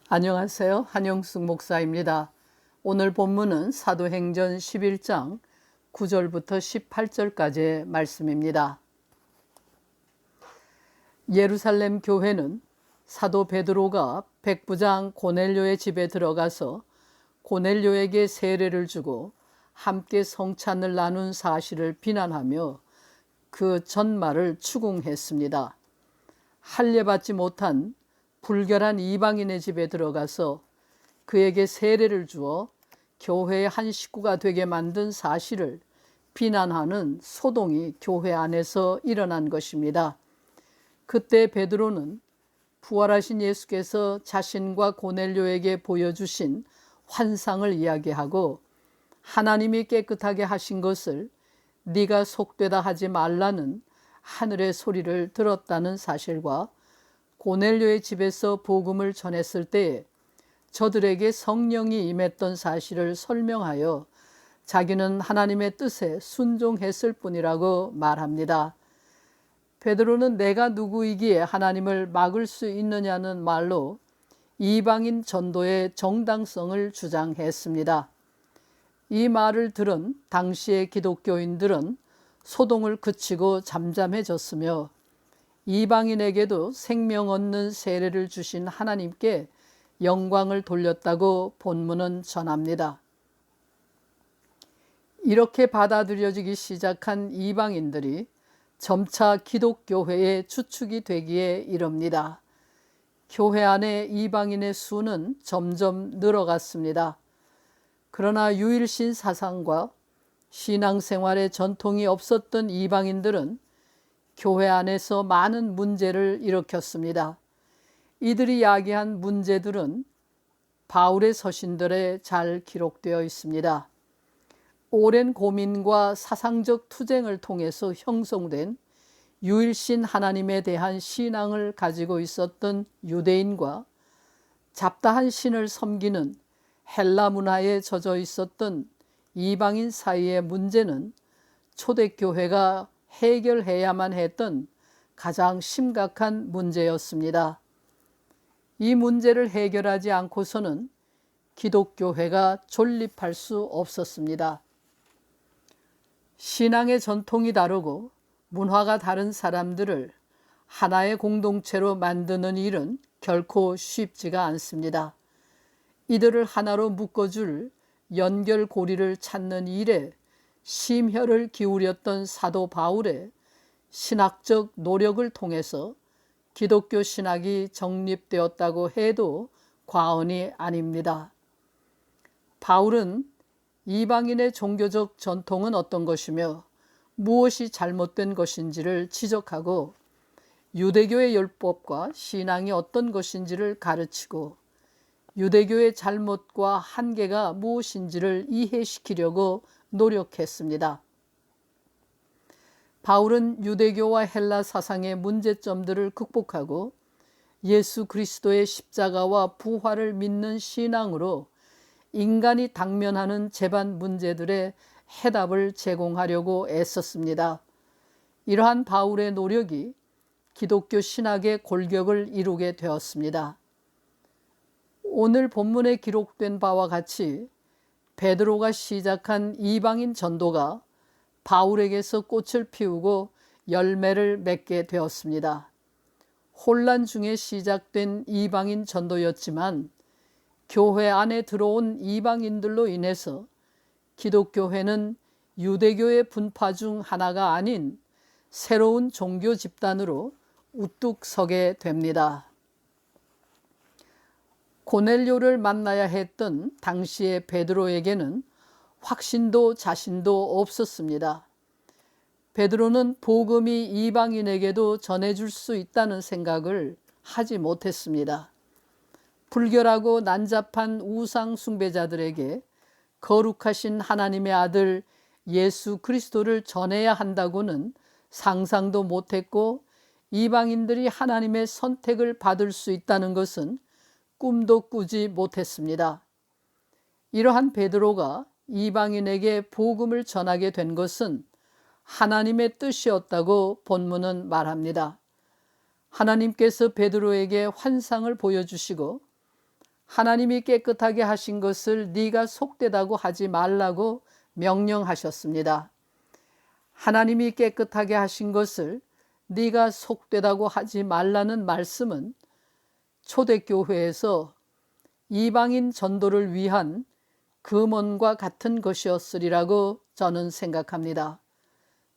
안녕하세요. 한영숙 목사입니다. 오늘 본문은 사도행전 11장 9절부터 18절까지의 말씀입니다. 예루살렘 교회는 사도 베드로가 백부장 고넬료의 집에 들어가서 고넬료에게 세례를 주고 함께 성찬을 나눈 사실을 비난하며 그 전말을 추궁했습니다. 할례받지 못한 불결한 이방인의 집에 들어가서 그에게 세례를 주어 교회의 한 식구가 되게 만든 사실을 비난하는 소동이 교회 안에서 일어난 것입니다. 그때 베드로는 부활하신 예수께서 자신과 고넬료에게 보여주신 환상을 이야기하고 하나님이 깨끗하게 하신 것을 네가 속되다 하지 말라는 하늘의 소리를 들었다는 사실과 고넬료의 집에서 복음을 전했을 때에 저들에게 성령이 임했던 사실을 설명하여 자기는 하나님의 뜻에 순종했을 뿐이라고 말합니다. 베드로는 내가 누구이기에 하나님을 막을 수 있느냐는 말로 이방인 전도의 정당성을 주장했습니다. 이 말을 들은 당시의 기독교인들은 소동을 그치고 잠잠해졌으며 이방인에게도 생명 얻는 세례를 주신 하나님께 영광을 돌렸다고 본문은 전합니다. 이렇게 받아들여지기 시작한 이방인들이 점차 기독교회의 주축이 되기에 이릅니다. 교회 안에 이방인의 수는 점점 늘어갔습니다. 그러나 유일신 사상과 신앙생활의 전통이 없었던 이방인들은 교회 안에서 많은 문제를 일으켰습니다. 이들이 야기한 문제들은 바울의 서신들에 잘 기록되어 있습니다. 오랜 고민과 사상적 투쟁을 통해서 형성된 유일신 하나님에 대한 신앙을 가지고 있었던 유대인과 잡다한 신을 섬기는 헬라 문화에 젖어 있었던 이방인 사이의 문제는 초대교회가 해결해야만 했던 가장 심각한 문제였습니다. 이 문제를 해결하지 않고서는 기독교회가 존립할 수 없었습니다. 신앙의 전통이 다르고 문화가 다른 사람들을 하나의 공동체로 만드는 일은 결코 쉽지가 않습니다. 이들을 하나로 묶어줄 연결고리를 찾는 일에 심혈을 기울였던 사도 바울의 신학적 노력을 통해서 기독교 신학이 정립되었다고 해도 과언이 아닙니다. 바울은 이방인의 종교적 전통은 어떤 것이며 무엇이 잘못된 것인지를 지적하고 유대교의 율법과 신앙이 어떤 것인지를 가르치고 유대교의 잘못과 한계가 무엇인지를 이해시키려고 노력했습니다. 바울은 유대교와 헬라 사상의 문제점들을 극복하고 예수 그리스도의 십자가와 부활을 믿는 신앙으로 인간이 당면하는 재반 문제들의 해답을 제공하려고 애썼습니다. 이러한 바울의 노력이 기독교 신학의 골격을 이루게 되었습니다. 오늘 본문에 기록된 바와 같이 베드로가 시작한 이방인 전도가 바울에게서 꽃을 피우고 열매를 맺게 되었습니다. 혼란 중에 시작된 이방인 전도였지만 교회 안에 들어온 이방인들로 인해서 기독교회는 유대교의 분파 중 하나가 아닌 새로운 종교 집단으로 우뚝 서게 됩니다. 고넬료를 만나야 했던 당시의 베드로에게는 확신도 자신도 없었습니다. 베드로는 복음이 이방인에게도 전해줄 수 있다는 생각을 하지 못했습니다. 불결하고 난잡한 우상 숭배자들에게 거룩하신 하나님의 아들 예수 그리스도를 전해야 한다고는 상상도 못했고 이방인들이 하나님의 선택을 받을 수 있다는 것은 꿈도 꾸지 못했습니다. 이러한 베드로가 이방인에게 복음을 전하게 된 것은 하나님의 뜻이었다고 본문은 말합니다. 하나님께서 베드로에게 환상을 보여주시고 하나님이 깨끗하게 하신 것을 네가 속되다고 하지 말라고 명령하셨습니다. 하나님이 깨끗하게 하신 것을 네가 속되다고 하지 말라는 말씀은 초대교회에서 이방인 전도를 위한 금언과 같은 것이었으리라고 저는 생각합니다.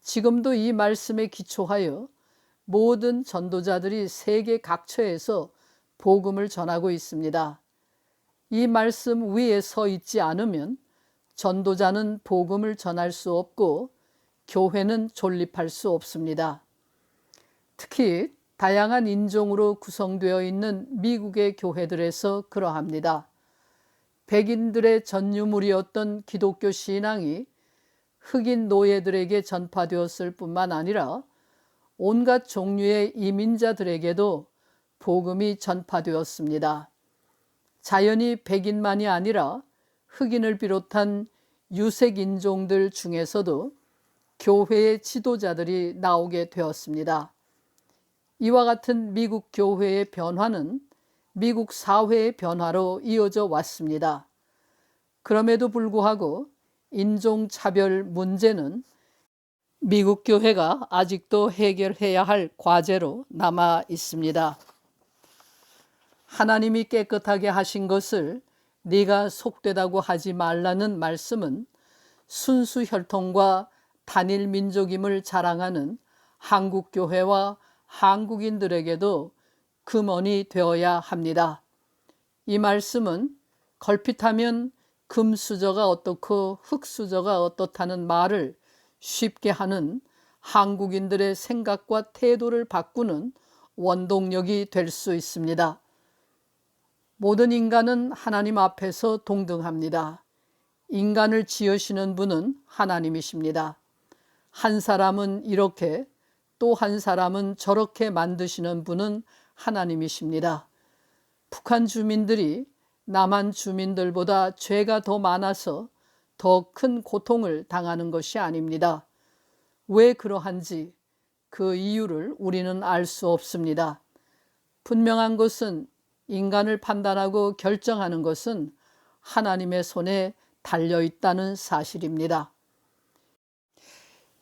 지금도 이 말씀에 기초하여 모든 전도자들이 세계 각처에서 복음을 전하고 있습니다. 이 말씀 위에 서 있지 않으면 전도자는 복음을 전할 수 없고 교회는 존립할 수 없습니다. 특히 다양한 인종으로 구성되어 있는 미국의 교회들에서 그러합니다. 백인들의 전유물이었던 기독교 신앙이 흑인 노예들에게 전파되었을 뿐만 아니라 온갖 종류의 이민자들에게도 복음이 전파되었습니다. 자연히 백인만이 아니라 흑인을 비롯한 유색 인종들 중에서도 교회의 지도자들이 나오게 되었습니다. 이와 같은 미국 교회의 변화는 미국 사회의 변화로 이어져 왔습니다. 그럼에도 불구하고 인종차별 문제는 미국 교회가 아직도 해결해야 할 과제로 남아 있습니다. 하나님이 깨끗하게 하신 것을 네가 속되다고 하지 말라는 말씀은 순수 혈통과 단일 민족임을 자랑하는 한국 교회와 한국인들에게도 금언이 되어야 합니다. 이 말씀은 걸핏하면 금수저가 어떻고 흙수저가 어떻다는 말을 쉽게 하는 한국인들의 생각과 태도를 바꾸는 원동력이 될 수 있습니다. 모든 인간은 하나님 앞에서 동등합니다. 인간을 지으시는 분은 하나님이십니다. 한 사람은 이렇게 또 한 사람은 저렇게 만드시는 분은 하나님이십니다. 북한 주민들이 남한 주민들보다 죄가 더 많아서 더 큰 고통을 당하는 것이 아닙니다. 왜 그러한지 그 이유를 우리는 알 수 없습니다. 분명한 것은 인간을 판단하고 결정하는 것은 하나님의 손에 달려 있다는 사실입니다.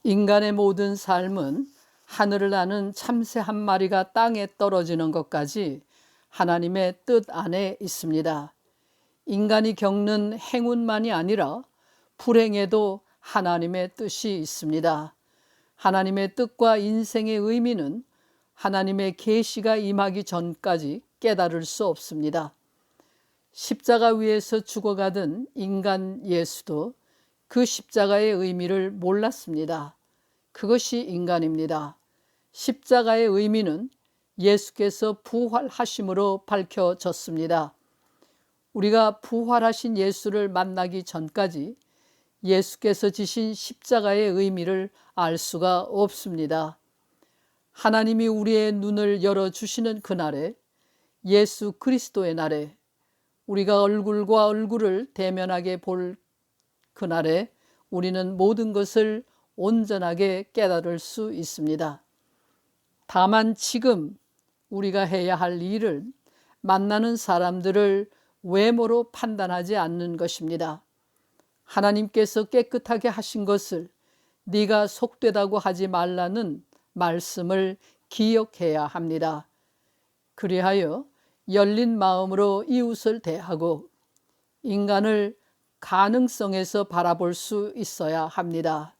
인간의 모든 삶은 하늘을 나는 참새 한 마리가 땅에 떨어지는 것까지 하나님의 뜻 안에 있습니다. 인간이 겪는 행운만이 아니라 불행에도 하나님의 뜻이 있습니다. 하나님의 뜻과 인생의 의미는 하나님의 계시가 임하기 전까지 깨달을 수 없습니다. 십자가 위에서 죽어가던 인간 예수도 그 십자가의 의미를 몰랐습니다. 그것이 인간입니다. 십자가의 의미는 예수께서 부활하심으로 밝혀졌습니다. 우리가 부활하신 예수를 만나기 전까지 예수께서 지신 십자가의 의미를 알 수가 없습니다. 하나님이 우리의 눈을 열어주시는 그날에, 예수 그리스도의 날에, 우리가 얼굴과 얼굴을 대면하게 볼 그날에 우리는 모든 것을 온전하게 깨달을 수 있습니다. 다만 지금 우리가 해야 할 일은 만나는 사람들을 외모로 판단하지 않는 것입니다. 하나님께서 깨끗하게 하신 것을 네가 속되다고 하지 말라는 말씀을 기억해야 합니다. 그리하여 열린 마음으로 이웃을 대하고 인간을 가능성에서 바라볼 수 있어야 합니다.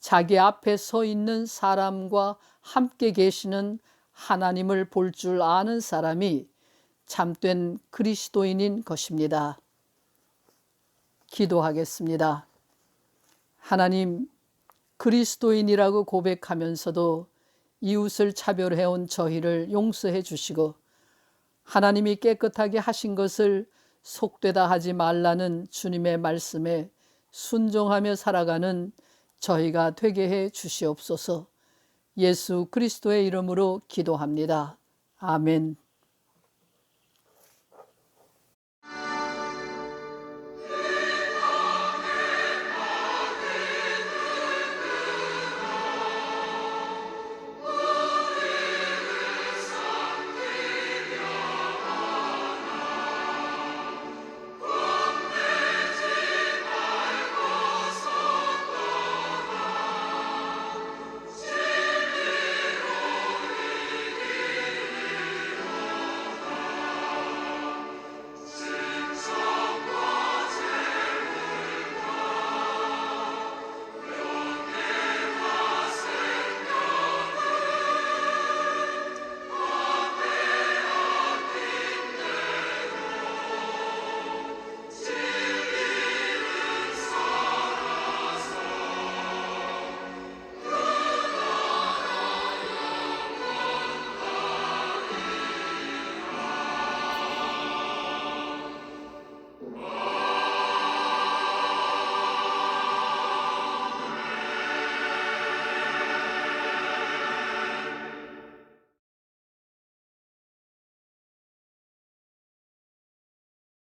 자기 앞에 서 있는 사람과 함께 계시는 하나님을 볼 줄 아는 사람이 참된 그리스도인인 것입니다. 기도하겠습니다. 하나님, 그리스도인이라고 고백하면서도 이웃을 차별해온 저희를 용서해 주시고 하나님이 깨끗하게 하신 것을 속되다 하지 말라는 주님의 말씀에 순종하며 살아가는 저희가 되게 해 주시옵소서. 예수 그리스도의 이름으로 기도합니다. 아멘.